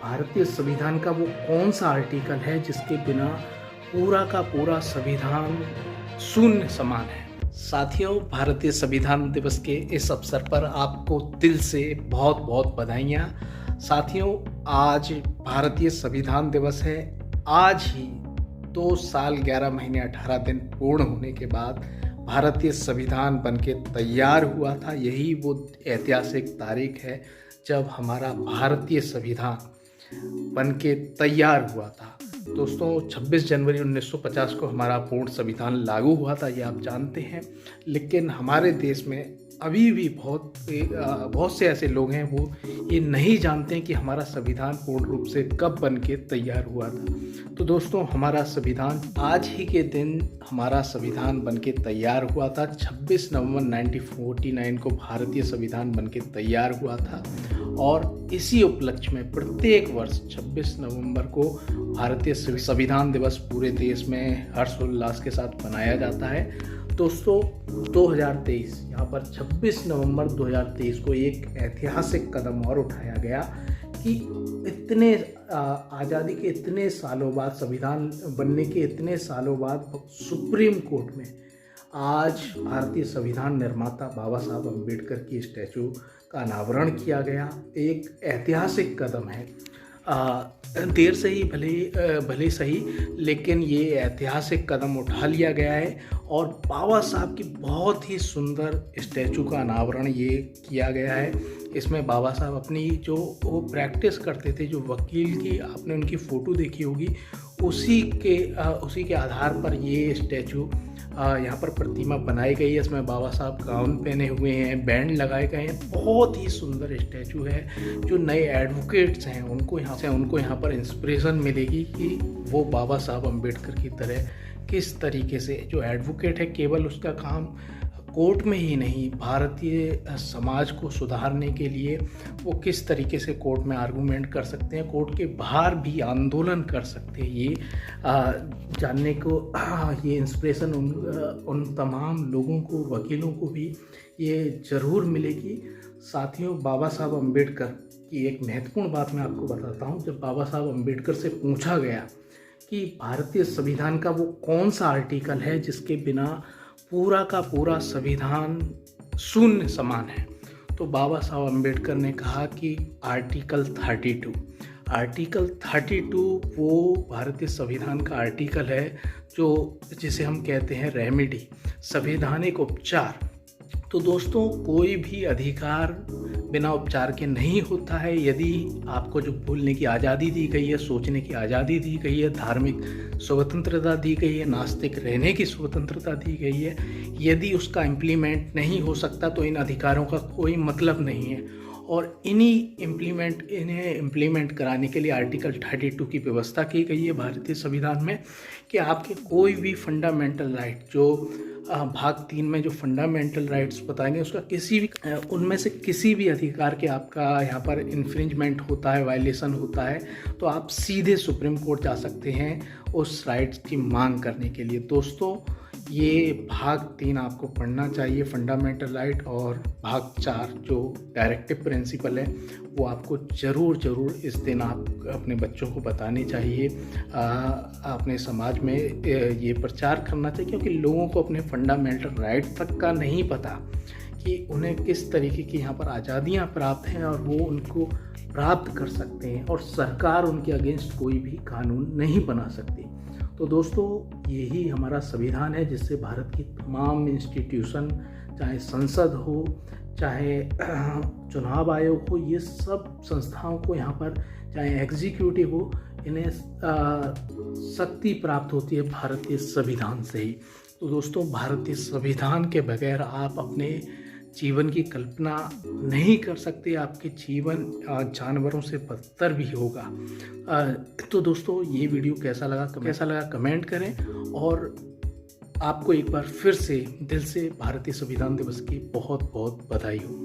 भारतीय संविधान का वो कौन सा आर्टिकल है जिसके बिना पूरा का पूरा संविधान शून्य समान है। साथियों, भारतीय संविधान दिवस के इस अवसर पर आपको दिल से बहुत बहुत बधाइयाँ। साथियों, आज भारतीय संविधान दिवस है। आज ही 2 साल 11 महीने 18 दिन पूर्ण होने के बाद भारतीय संविधान बनके तैयार हुआ था। यही वो ऐतिहासिक तारीख है जब हमारा भारतीय संविधान बनके तैयार हुआ था। दोस्तों, 26 जनवरी 1950 को हमारा पूर्ण संविधान लागू हुआ था, ये आप जानते हैं। लेकिन हमारे देश में अभी भी बहुत से ऐसे लोग हैं वो ये नहीं जानते कि हमारा संविधान पूर्ण रूप से कब बनके तैयार हुआ था। तो दोस्तों, हमारा संविधान आज ही के दिन हमारा संविधान बनके तैयार हुआ था। 26 नवंबर 1949 को भारतीय संविधान बनके तैयार हुआ था और इसी उपलक्ष्य में प्रत्येक वर्ष 26 नवंबर को भारतीय संविधान दिवस पूरे देश में हर्षोल्लास के साथ मनाया जाता है। दोस्तों, 2023 यहाँ पर 26 नवंबर 2023 को एक ऐतिहासिक कदम और उठाया गया कि इतने आज़ादी के इतने सालों बाद, संविधान बनने के इतने सालों बाद सुप्रीम कोर्ट में आज भारतीय संविधान निर्माता बाबा साहब अम्बेडकर की स्टैचू का अनावरण किया गया। एक ऐतिहासिक कदम है। देर से ही भले सही, लेकिन ये ऐतिहासिक कदम उठा लिया गया है और बाबा साहब की बहुत ही सुंदर स्टैचू का अनावरण ये किया गया है। इसमें बाबा साहब अपनी जो वो प्रैक्टिस करते थे, जो वकील की आपने उनकी फ़ोटो देखी होगी, उसी के आधार पर ये स्टैचू यहाँ पर प्रतिमा बनाई गई है। इसमें बाबा साहब गाउन पहने हुए हैं, बैंड लगाए गए हैं। बहुत ही सुंदर स्टैचू है। जो नए एडवोकेट्स हैं उनको यहाँ पर इंस्पिरेशन मिलेगी कि वो बाबा साहब अम्बेडकर की तरह किस तरीके से, जो एडवोकेट है केवल उसका काम कोर्ट में ही नहीं, भारतीय समाज को सुधारने के लिए वो किस तरीके से कोर्ट में आर्गूमेंट कर सकते हैं, कोर्ट के बाहर भी आंदोलन कर सकते हैं। ये जानने को ये इंस्पिरेशन उन तमाम लोगों को, वकीलों को भी ये ज़रूर मिलेगी। साथियों, बाबा साहब अम्बेडकर की एक महत्वपूर्ण बात मैं आपको बताता हूँ। जब बाबा साहब अम्बेडकर से पूछा गया कि भारतीय संविधान का वो कौन सा आर्टिकल है जिसके बिना पूरा का पूरा संविधान शून्य समान है, तो बाबा साहब अम्बेडकर ने कहा कि आर्टिकल 32। आर्टिकल 32 वो भारतीय संविधान का आर्टिकल है जिसे हम कहते हैं रेमेडी, संवैधानिक उपचार। तो दोस्तों, कोई भी अधिकार बिना उपचार के नहीं होता है। यदि आपको जो बोलने की आज़ादी दी गई है, सोचने की आज़ादी दी गई है, धार्मिक स्वतंत्रता दी गई है, नास्तिक रहने की स्वतंत्रता दी गई है, यदि उसका इम्प्लीमेंट नहीं हो सकता तो इन अधिकारों का कोई मतलब नहीं है। और इन्हें इम्प्लीमेंट कराने के लिए आर्टिकल 32 की व्यवस्था की गई है भारतीय संविधान में कि आपके कोई भी फंडामेंटल राइट, जो भाग 3 में जो फंडामेंटल राइट्स बताएंगे, उसका उनमें से किसी भी अधिकार के आपका यहाँ पर इन्फ्रिंजमेंट होता है, वायलेशन होता है, तो आप सीधे सुप्रीम कोर्ट जा सकते हैं उस राइट्स की मांग करने के लिए। दोस्तों, ये भाग 3 आपको पढ़ना चाहिए, फंडामेंटल राइट, और भाग 4 जो डायरेक्टिव प्रिंसिपल है वो आपको ज़रूर इस दिन आप अपने बच्चों को बताने चाहिए, अपने समाज में ये प्रचार करना चाहिए, क्योंकि लोगों को अपने फंडामेंटल राइट तक का नहीं पता कि उन्हें किस तरीके की यहाँ पर आज़ादियाँ प्राप्त हैं और वो उनको प्राप्त कर सकते हैं, और सरकार उनके अगेंस्ट कोई भी कानून नहीं बना सकती। तो दोस्तों, यही हमारा संविधान है जिससे भारत की तमाम इंस्टीट्यूशन, चाहे संसद हो, चाहे चुनाव आयोग हो, ये सब संस्थाओं को यहाँ पर, चाहे एग्जीक्यूटिव हो, इन्हें शक्ति प्राप्त होती है भारतीय संविधान से ही। तो दोस्तों, भारतीय संविधान के बगैर आप अपने जीवन की कल्पना नहीं कर सकते। आपके जीवन जानवरों से बदतर भी होगा। तो दोस्तों, ये वीडियो कैसा लगा कमेंट करें, और आपको एक बार फिर से दिल से भारतीय संविधान दिवस की बहुत बहुत बधाई हो।